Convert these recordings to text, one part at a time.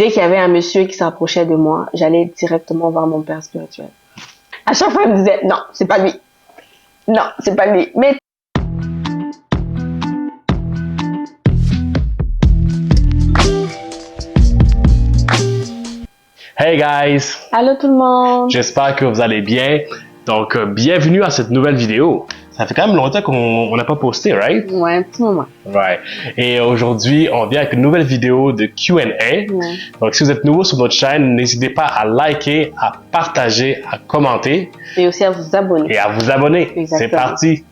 Dès qu'il y avait un monsieur qui s'approchait de moi, j'allais directement voir mon père spirituel. À chaque fois, il me disait, non, c'est pas lui. Non, c'est pas lui. Mais Hey guys! allô tout le monde! J'espère que vous allez bien. Donc, bienvenue à cette nouvelle vidéo. Ça fait quand même longtemps qu'on n'a pas posté, right? Ouais, un petit moment. Right. Et aujourd'hui, on vient avec une nouvelle vidéo de Q&A. Ouais. Donc, si vous êtes nouveau sur notre chaîne, n'hésitez pas à liker, à partager, à commenter Et aussi à vous abonner. et à vous abonner. Exactement. C'est parti!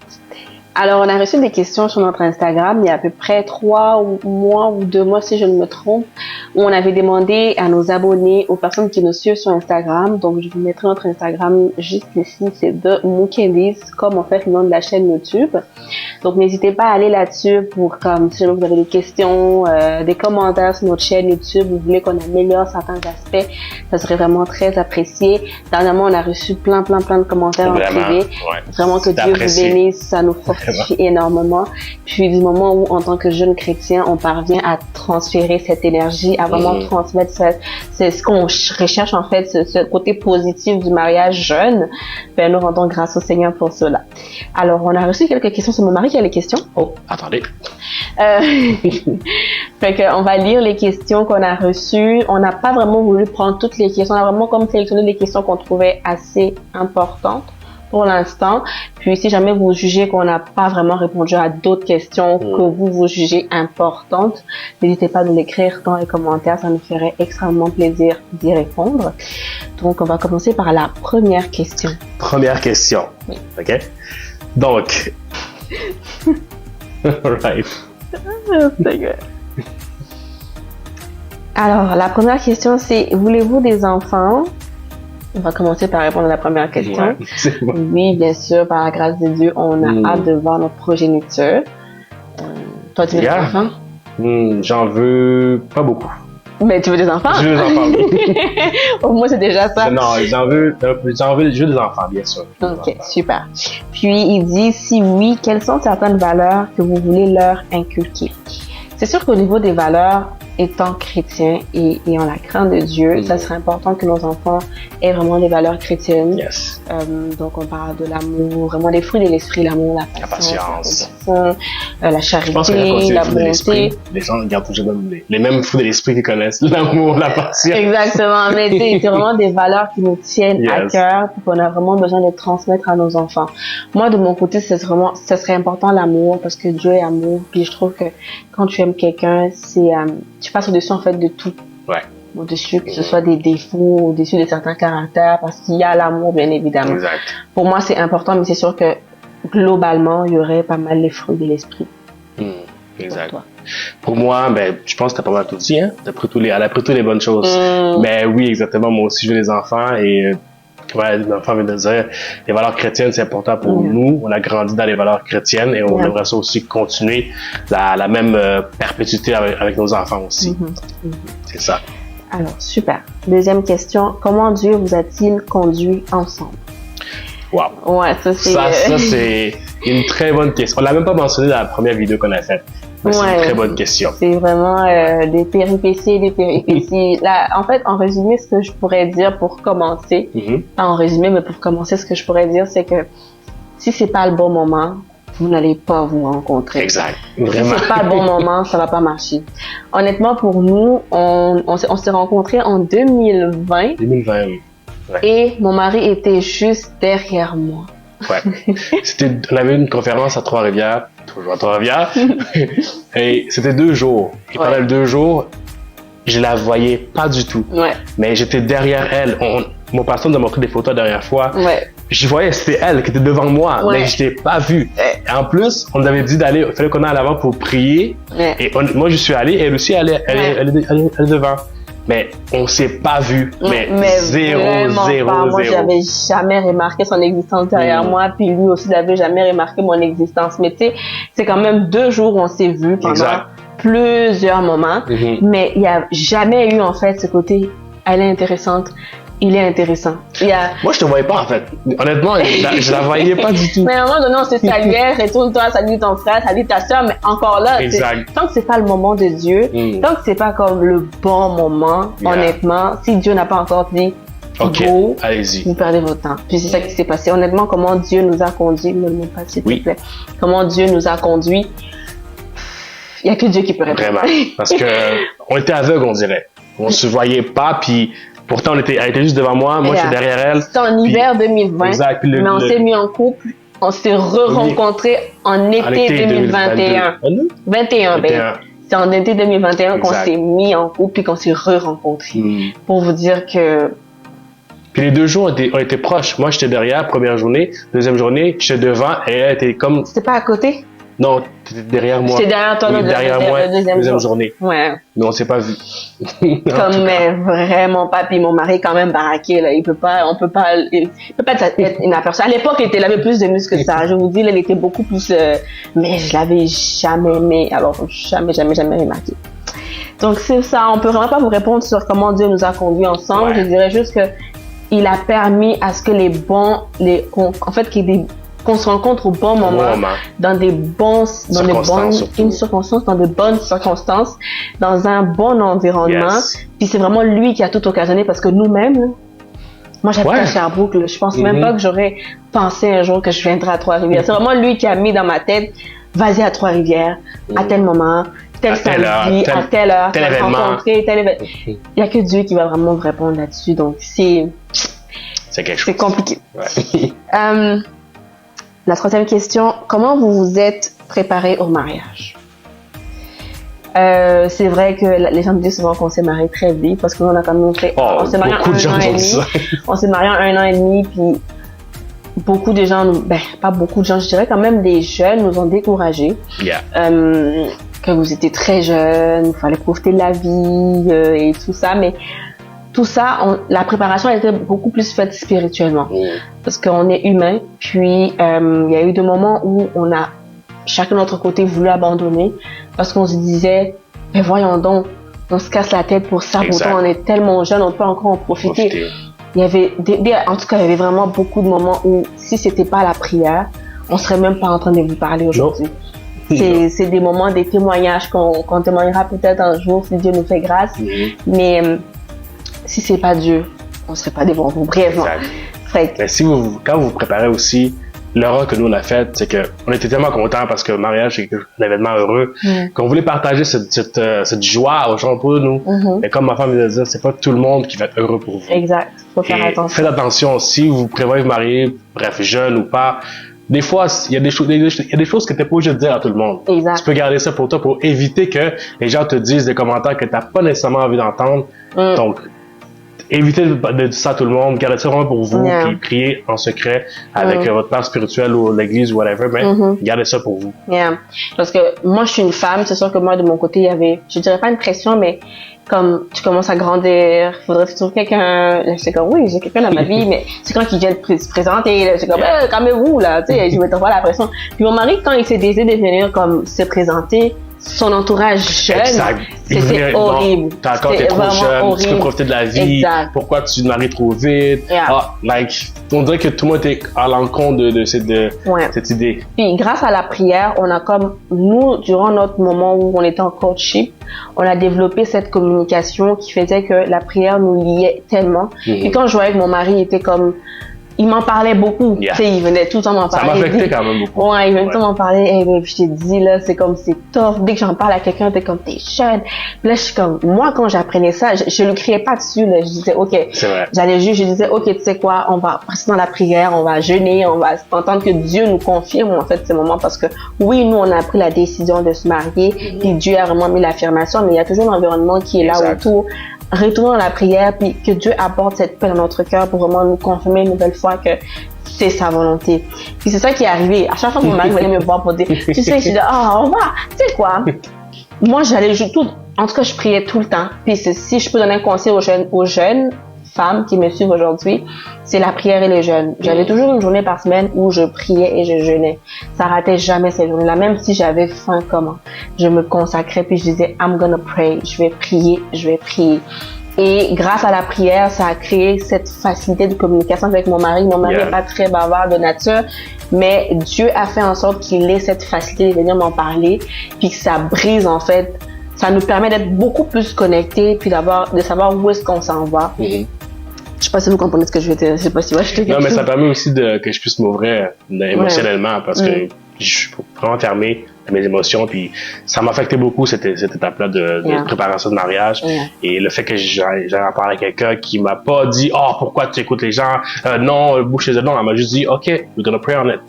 Alors, on a reçu des questions sur notre Instagram il y a à peu près 3 mois ou 2 mois, si je ne me trompe, où on avait demandé à nos abonnés, aux personnes qui nous suivent sur Instagram. Donc, je vous mettrai notre Instagram juste ici, c'est The Mookendies, comme en fait le nom de la chaîne YouTube. Donc, n'hésitez pas à aller là-dessus pour, comme, si jamais vous avez des questions, des commentaires sur notre chaîne YouTube, vous voulez qu'on améliore certains aspects, ça serait vraiment très apprécié. Dernièrement, on a reçu plein de commentaires Vraiment, en privé. ouais. Vraiment que C'est Dieu vous apprécié. bénisse, ça nous fortifie énormément. Puis du moment où, en tant que jeune chrétien, on parvient à transférer cette énergie, à vraiment transmettre c'est ce qu'on recherche en fait, ce côté positif du mariage jeune, ben nous rendons grâce au Seigneur pour cela. Alors, on a reçu quelques questions. C'est mon mari qui a les questions. Oh, attendez. Fait que on va lire les questions qu'on a reçues. On n'a pas vraiment voulu prendre toutes les questions. On a vraiment comme sélectionné les questions qu'on trouvait assez importantes pour l'instant. Puis si jamais vous jugez qu'on n'a pas vraiment répondu à d'autres questions que vous jugez importantes, n'hésitez pas à nous l'écrire dans les commentaires. Ça nous ferait extrêmement plaisir d'y répondre. Donc on va commencer par la première question. Première question. Oui. OK? Donc, right. Alors, la première question, c'est: voulez-vous des enfants? On va commencer par répondre à la première question. Ouais, c'est bon. Oui, bien sûr, par la grâce de Dieu, on a hâte de voir notre progéniture. Toi, tu veux des enfants? J'en veux pas beaucoup. Mais tu veux des enfants? Je veux des enfants. Au moins, c'est déjà ça. Non, j'en veux je veux des enfants, bien sûr. Ok, super. Puis, il dit, si oui, quelles sont certaines valeurs que vous voulez leur inculquer? C'est sûr qu'au niveau des valeurs, étant chrétiens et ayant la crainte de Dieu, ça serait important que nos enfants aient vraiment des valeurs chrétiennes. Yes. Donc, on parle de l'amour, vraiment des fruits de l'esprit, l'amour, la patience, la charité, Je pense que quand la fruits de l'esprit, bonté. les gens gardent toujours les mêmes fruits de l'esprit qu'ils connaissent. L'amour, la patience. Exactement, mais c'est vraiment des valeurs qui nous tiennent à Yes. cœur et qu'on a vraiment besoin de transmettre à nos enfants. Moi, de mon côté, ça serait important l'amour parce que Dieu est amour. Puis je trouve que quand tu aimes quelqu'un, c'est tu passes au-dessus en fait de tout. Ouais. Au-dessus, que ce soit des défauts, au-dessus de certains caractères, parce qu'il y a l'amour, bien évidemment. Exact. Pour moi, c'est important, mais c'est sûr que globalement, il y aurait pas mal les fruits de l'esprit. Exact. Pour toi. Pour moi, ben, je pense que t'as pas mal tout dit, hein. Elle a pris toutes les bonnes choses. Mais oui, exactement. Moi aussi, je veux des enfants et, ouais, les enfants viennent de dire, les valeurs chrétiennes, c'est important pour nous. On a grandi dans les valeurs chrétiennes et on aimerait ça aussi continuer la même perpétuité avec nos enfants aussi. C'est ça. Alors, super. Deuxième question. Comment Dieu vous a-t-il conduit ensemble? Wow. Ouais, ça c'est... Ça, c'est une très bonne question. On l'a même pas mentionné dans la première vidéo qu'on a faite. Mais c'est une très bonne question. C'est vraiment des péripéties. Là, en fait, en résumé, ce que je pourrais dire pour commencer, pas en résumé, mais pour commencer, ce que je pourrais dire, c'est que si c'est pas le bon moment, vous n'allez pas vous rencontrer. Exact. Si Vraiment. c'est pas le bon moment, ça va pas marcher. Honnêtement, pour nous, on s'est rencontrés en 2020. 2020, oui. Ouais. Et mon mari était juste derrière moi. Ouais. On avait une conférence à Trois-Rivières, toujours à Trois-Rivières, et c'était 2 jours. Et pendant les 2 jours, je la voyais pas du tout. Ouais. Mais j'étais derrière elle. Mon pasteur nous a montré des photos la dernière fois. Ouais. Je voyais, c'était elle qui était devant moi, mais je l'ai pas vue. Et en plus, on nous avait dit il fallait qu'on aille à l'avant pour prier. Ouais. Et moi, je suis allé, elle aussi, elle est devant. Mais on s'est pas vu. Mais zéro. Moi, j'avais jamais remarqué son existence derrière moi, puis lui aussi n'avait jamais remarqué mon existence. Mais tu sais, c'est quand même 2 jours où on s'est vu pendant plusieurs moments. Mais il y a jamais eu en fait ce côté, elle est intéressante, il est intéressant. Moi, je te voyais pas, en fait. Honnêtement, je la voyais pas du tout. Mais à un moment donné, on se saluait, retourne-toi, salue ton frère, salue ta soeur, mais encore là, tant que c'est pas le moment de Dieu, tant que c'est pas comme le bon moment, honnêtement, si Dieu n'a pas encore dit, go, allez-y. Vous perdez votre temps. Puis c'est ça qui s'est passé. Honnêtement, comment Dieu nous a conduits, ne me pas s'il te plaît. Comment Dieu nous a conduits, il y a que Dieu qui peut répondre. Vraiment. Parce que on était aveugles, on dirait. On se voyait pas, puis pourtant elle était juste devant moi, moi j'étais derrière elle. C'était en hiver 2020. Exact. Mais on s'est mis en couple. On s'est re-rencontrés en été 2021. 21, ben. C'est en été 2021 qu'on s'est mis en couple puis qu'on s'est re-rencontrés. Pour vous dire que... Puis les 2 jours ont été proches. Moi, j'étais derrière, première journée. Deuxième journée, j'étais devant et elle était comme... C'était pas à côté? Non, t'étais derrière moi. J'étais derrière toi, derrière moi, deuxième journée. Ouais. Mais on s'est pas vu. Mais vraiment pas. Puis mon mari est quand même baraqué, là. Il peut pas être inaperçu. À l'époque, il avait plus de muscles que ça. Je vous dis, là, il était beaucoup plus, mais je l'avais jamais aimé. Alors, jamais remarqué. Donc, c'est ça. On peut vraiment pas vous répondre sur comment Dieu nous a conduits ensemble. Je dirais juste que il a permis à ce que qu'on se rencontre au bon moment, dans de bonnes circonstances, dans un bon environnement. Puis c'est vraiment lui qui a tout occasionné parce que nous-mêmes, moi j'habite à Sherbrooke, là, je pense même pas que j'aurais pensé un jour que je viendrais à Trois-Rivières. C'est vraiment lui qui a mis dans ma tête, vas-y à Trois-Rivières, à tel moment, tel samedi, à telle heure, tel événement. Il y a que Dieu qui va vraiment vous répondre là-dessus. Donc c'est quelque chose. C'est compliqué. La 3e question, comment vous vous êtes préparé au mariage? C'est vrai que les gens me disent souvent qu'on s'est marié très vite parce qu'on a quand même fait... on s'est marié en 1 an et demi. On s'est marié en 1 an et demi, puis beaucoup de gens, pas beaucoup de gens, je dirais quand même des jeunes nous ont découragés. Que vous étiez très jeunes, il fallait profiter de la vie et tout ça, mais... Tout ça, la préparation a été beaucoup plus faite spirituellement. Parce qu'on est humain. Puis, il y a eu des moments où on a chacun de notre côté voulu abandonner. Parce qu'on se disait, mais voyons donc, on se casse la tête pour ça. Pourtant, on est tellement jeune, on peut encore en profiter. Il y avait en tout cas, il y avait vraiment beaucoup de moments où, si c'était pas la prière, on serait même pas en train de vous parler aujourd'hui. C'est des moments, des témoignages qu'on témoignera peut-être un jour si Dieu nous fait grâce. Mais, si c'est pas Dieu, on serait pas devant vous, brièvement. Mais quand vous vous préparez aussi, l'erreur que nous on a faite, c'est que on était tellement contents parce que le mariage c'est un événement heureux, qu'on voulait partager cette joie aux gens pour nous. Mais comme ma femme vient de dire, c'est pas tout le monde qui va être heureux pour vous. Exact. Faut faire attention. Faites attention, si vous prévoyez vous marier, bref, jeune ou pas. Des fois, il y a des choses que t'es pas obligé de dire à tout le monde. Exact. Tu peux garder ça pour toi pour éviter que les gens te disent des commentaires que t'as pas nécessairement envie d'entendre. Donc, évitez de dire ça à tout le monde, gardez ça vraiment pour vous, puis priez en secret avec votre père spirituel ou l'église ou whatever, mais gardez ça pour vous. Parce que moi, je suis une femme, c'est sûr que moi, de mon côté, il y avait, je dirais pas une pression, mais comme tu commences à grandir, faudrait que tu trouves quelqu'un. Là, j'étais comme, oui, j'ai quelqu'un dans ma vie, mais c'est quand il vient de se présenter, là, j'étais comme, calmez-vous, là, tu sais, je vais te voir la pression. Puis mon mari, quand il s'est décidé de venir comme se présenter, son entourage jeune, c'était horrible. T'es trop jeune, horrible. Tu peux profiter de la vie. Pourquoi tu te maries trop vite? On dirait que tout le monde était à l'encontre de cette idée. Puis grâce à la prière, on a comme, nous, durant notre moment où on était en courtship, on a développé cette communication qui faisait que la prière nous liait tellement. Puis quand je voyais que mon mari il était comme, il m'en parlait beaucoup. Tu sais, il venait tout le temps m'en parler. Ça m'affectait quand même beaucoup. Ouais, il venait tout le temps m'en parler. Hey, babe, je t'ai dit, là, c'est comme, c'est tough. Dès que j'en parle à quelqu'un, t'es comme, t'es jeune. Puis là, je suis comme, moi, quand j'apprenais ça, je lui criais pas dessus, là. Je disais, OK. J'allais juste, je disais, OK, tu sais quoi, on va rester dans la prière, on va jeûner, on va entendre que Dieu nous confirme, en fait, ces moments. Parce que, oui, nous, on a pris la décision de se marier. Puis Dieu a vraiment mis l'affirmation, mais il y a toujours l'environnement qui est là autour. Retournons à la prière, puis que Dieu apporte cette paix dans notre cœur pour vraiment nous confirmer une nouvelle fois que c'est sa volonté. Puis c'est ça qui est arrivé. À chaque fois que mon mari venait me voir pour dire, tu sais, je dis, on va, tu sais quoi? Moi, j'allais tout, en tout cas, je priais tout le temps. Puis si je peux donner un conseil aux jeunes femmes qui me suivent aujourd'hui, c'est la prière et le jeûne. J'avais toujours une journée par semaine où je priais et je jeûnais. Ça ratait jamais cette journée-là, même si j'avais faim comment. Je me consacrais puis je disais, I'm gonna pray. Je vais prier, je vais prier. Et grâce à la prière, ça a créé cette facilité de communication avec mon mari. Mon mari n'est pas très bavard de nature, mais Dieu a fait en sorte qu'il ait cette facilité de venir m'en parler, puis que ça brise en fait. Ça nous permet d'être beaucoup plus connectés, puis de savoir où est-ce qu'on s'en va. Je sais pas si vous comprenez ce que je veux dire. Je sais pas si je te Non, mais ça permet aussi que je puisse m'ouvrir émotionnellement parce que je suis vraiment fermé à mes émotions. Puis ça m'a affecté beaucoup cette étape-là de préparation de mariage. Et le fait que j'ai en parlé à quelqu'un qui m'a pas dit oh pourquoi tu écoutes les gens, non bouche les non, elle m'a juste dit ok we're gonna pray on it.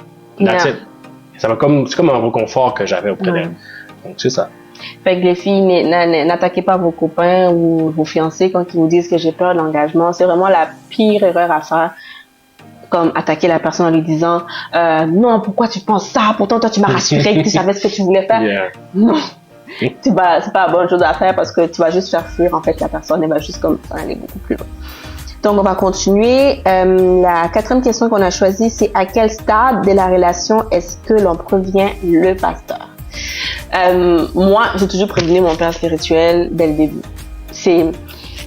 That's it. Ça m'a c'est comme un réconfort que j'avais auprès d'elle. Donc c'est ça. Fait que les filles, n'attaquez pas vos copains ou vos fiancés quand ils vous disent que j'ai peur de l'engagement. C'est vraiment la pire erreur à faire. Comme attaquer la personne en lui disant non, pourquoi tu penses ça? Pourtant, toi, tu m'as rassuré que tu savais ce que tu voulais faire. Non, c'est pas la bonne chose à faire parce que tu vas juste faire fuir en fait la personne. Elle va juste comme aller beaucoup plus loin. Donc, on va continuer. La 4e question qu'on a choisie, c'est à quel stade de la relation est-ce que l'on prévient le pasteur? Moi, j'ai toujours prévenu mon père spirituel dès le début.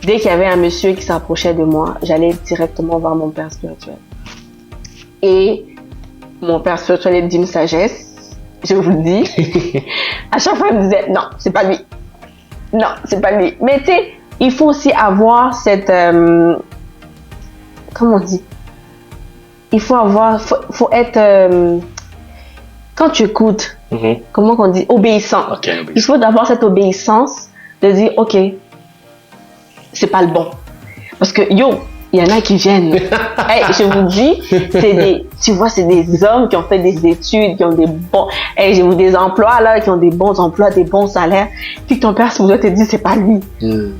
Dès qu'il y avait un monsieur qui s'approchait de moi, j'allais directement voir mon père spirituel. Et mon père spirituel est d'une sagesse, je vous le dis. À chaque fois, il me disait, non, c'est pas lui. Non, c'est pas lui. Mais tu sais, il faut aussi avoir cette... comment on dit? Il faut être... quand tu écoutes, comment on dit? Obéissant. Il faut avoir cette obéissance de dire, ok, c'est pas le bon. Parce que, il y en a qui viennent. Hey, je vous dis, c'est des hommes qui ont fait des études, qui ont des bons, des emplois, là, qui ont des bons emplois, des bons salaires. Puis que ton père, si vous te dit, c'est pas lui.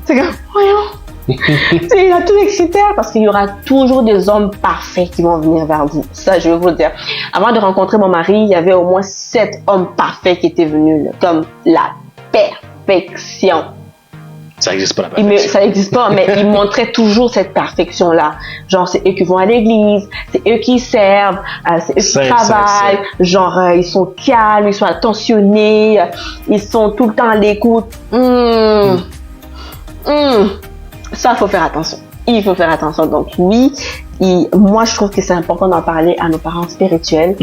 C'est comme, voyons. Il a tous les critères parce qu'il y aura toujours des hommes parfaits qui vont venir vers vous. Ça, je veux vous dire. Avant de rencontrer mon mari, il y avait au moins 7 hommes parfaits qui étaient venus, là, comme la perfection. Ça n'existe pas la perfection. Ça n'existe pas, mais ils montraient toujours cette perfection-là. Genre, c'est eux qui vont à l'église, c'est eux qui servent, c'est eux qui travaillent. Genre, ils sont calmes, ils sont attentionnés, ils sont tout le temps à l'écoute. Ça, il faut faire attention. Il faut faire attention. Donc, oui, moi, je trouve que c'est important d'en parler à nos parents spirituels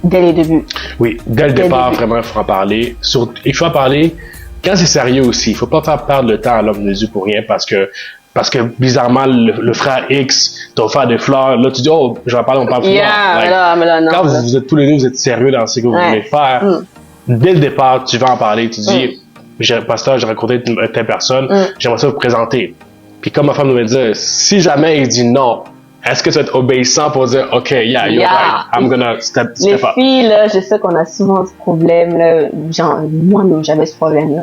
dès les débuts. Oui, dès le départ, vraiment, il faut en parler. Il faut en parler quand c'est sérieux aussi. Il faut pas faire perdre le temps à l'homme de Dieu pour rien parce que bizarrement, le frère X t'a offert des fleurs. Là, tu dis, oh, je vais en parler, on parle plus tard. Mais là, non. Quand vous êtes tous les deux, vous êtes sérieux dans ce que vous voulez faire, dès le départ, tu vas en parler. Tu dis, pasteur, j'ai rencontré telle personne, j'aimerais ça vous présenter. Puis comme ma femme nous dit, si jamais il dit non, est-ce que tu vas être obéissant pour dire, OK, you're right, I'm gonna step up. Les filles, là, je sais qu'on a souvent ce problème, là, genre, moi-même, j'avais ce problème-là.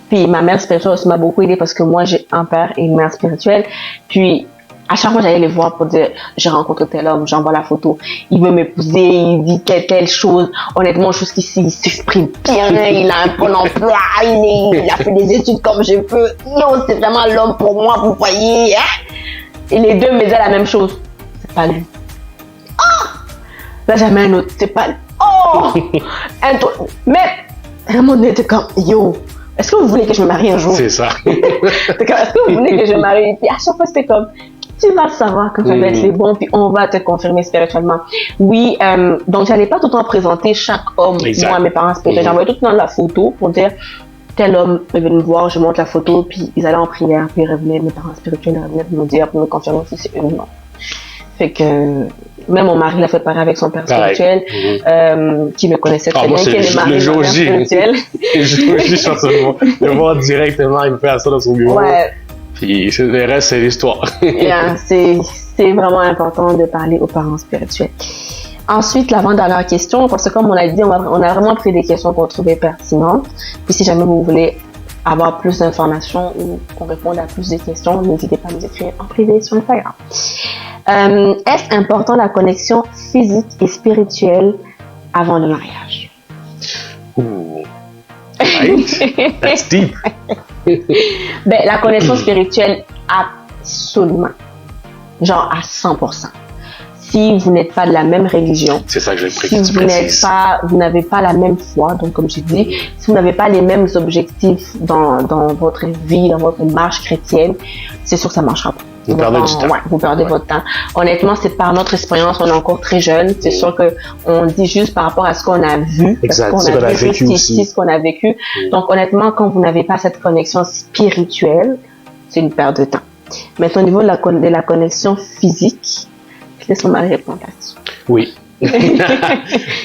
Puis ma mère spirituelle aussi m'a beaucoup aidée parce que moi, j'ai un père et une mère spirituelle. Puis, à chaque fois, j'allais les voir pour dire, j'ai rencontré tel homme, j'envoie la photo. Il veut m'épouser, il dit telle chose. Honnêtement, jusqu'ici, il s'exprime bien, il a un bon emploi, il a fait des études comme je peux. C'est vraiment l'homme pour moi, vous voyez, hein? Et les deux me disaient la même chose. C'est pas lui. Oh! Là, jamais un autre. C'est pas lui. Oh! Mais, à un moment donné, t'es comme, est-ce que vous voulez que je me marie un jour? C'est ça. Est-ce que vous voulez que je me marie? Et puis, à chaque fois, c'était comme, tu vas savoir que ça va être les bons, puis on va te confirmer spirituellement. Oui, donc, j'allais pas tout le temps présenter chaque homme, moi, mes parents spirituels. J'envoyais tout le temps la photo pour dire, tel homme est venu me voir, je montre la photo, puis ils allaient en prière, puis ils revenaient, mes parents spirituels revenaient pour me dire, pour me confirmer si c'est eux ou non. Fait que, même mon mari l'a fait pareil avec son père spirituel, qui me connaissait très bien, qui est marié avec mon père spirituel. Le jour J, je pense le voir directement, il me fait ça dans son bureau. Ouais. Puis le reste, c'est l'histoire. C'est vraiment important de parler aux parents spirituels. Ensuite, l'avant-dernière question, parce que comme on a dit, on a vraiment pris des questions qu'on trouvait pertinentes. Puis si jamais vous voulez avoir plus d'informations ou qu'on réponde à plus de questions, n'hésitez pas à nous écrire en privé sur Instagram. Est-ce important la connexion physique et spirituelle avant le mariage? Ooh. Right? That's deep. La connexion spirituelle, absolument. Genre à 100%. si vous n'êtes pas de la même religion, C'est ça que je si vous n'avez pas la même foi, donc comme j'ai dit, si vous n'avez pas les mêmes objectifs dans votre vie, dans votre marche chrétienne, c'est sûr que ça marchera pas. Vous perdez du temps. Ouais, vous perdez votre temps. Honnêtement, c'est par notre expérience, on est encore très jeune. C'est sûr que on dit juste par rapport à ce qu'on a vu, exact, ce qu'on a vécu aussi. Ce qu'on a vécu. Donc honnêtement, quand vous n'avez pas cette connexion spirituelle, c'est une perte de temps. Maintenant, au niveau de la connexion physique, je laisse ma répondre là-dessus. Oui.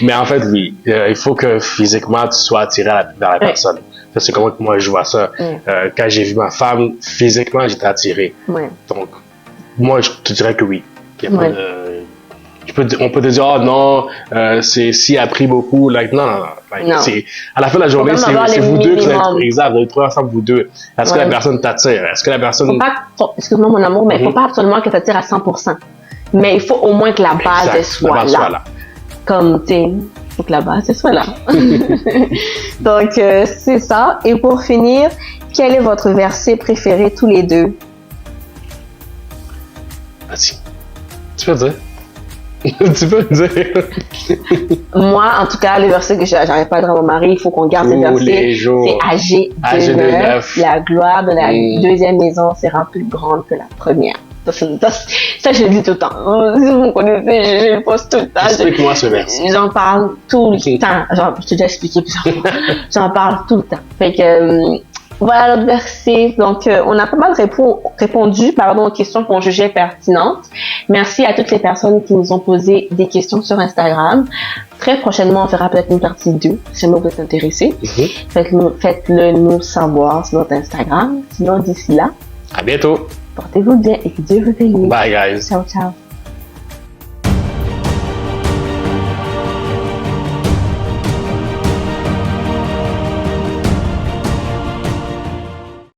Mais en fait, oui. Il faut que physiquement, tu sois attiré vers la personne. Ça, c'est comment que moi je vois ça. Quand j'ai vu ma femme, physiquement, j'étais attiré. Donc, moi, je te dirais que oui. Il y a pas de... on peut te dire, oh non, si elle a pris beaucoup. Like, non. À la fin de la journée, c'est vous deux qui êtes exact. Vous allez trouver ensemble, vous deux. Est-ce que la personne t'attire? Est-ce que la personne... Excuse-moi, mon amour, mais il ne faut pas absolument que t'attire à 100%. Mais il faut au moins que la base soit là. Comme, tu sais, il faut que la base soit là. Donc, c'est ça. Et pour finir, quel est votre verset préféré tous les deux? Vas-y. Tu peux dire? Tu peux dire? Moi, en tout cas, le verset que j'arrive pas à dire à mon mari, il faut qu'on garde ce verset. C'est AG 2:9. La gloire de la deuxième maison sera plus grande que la première. Ça, je le dis tout le temps. Si vous me connaissez, je le poste tout le temps. Explique-moi ce verset. J'en parle tout le temps. Je t'ai déjà expliqué plusieurs fois. J'en parle tout le temps. Fait que, voilà notre verset. Donc, on a pas mal répondu aux questions qu'on jugeait pertinentes. Merci à toutes les personnes qui nous ont posé des questions sur Instagram. Très prochainement, on fera peut-être une partie 2, si jamais vous êtes intéressés. Faites-le nous savoir sur notre Instagram. Sinon, d'ici là, à bientôt. portez-vous bien et que Dieu vous bénisse. Bye, guys. Ciao, ciao.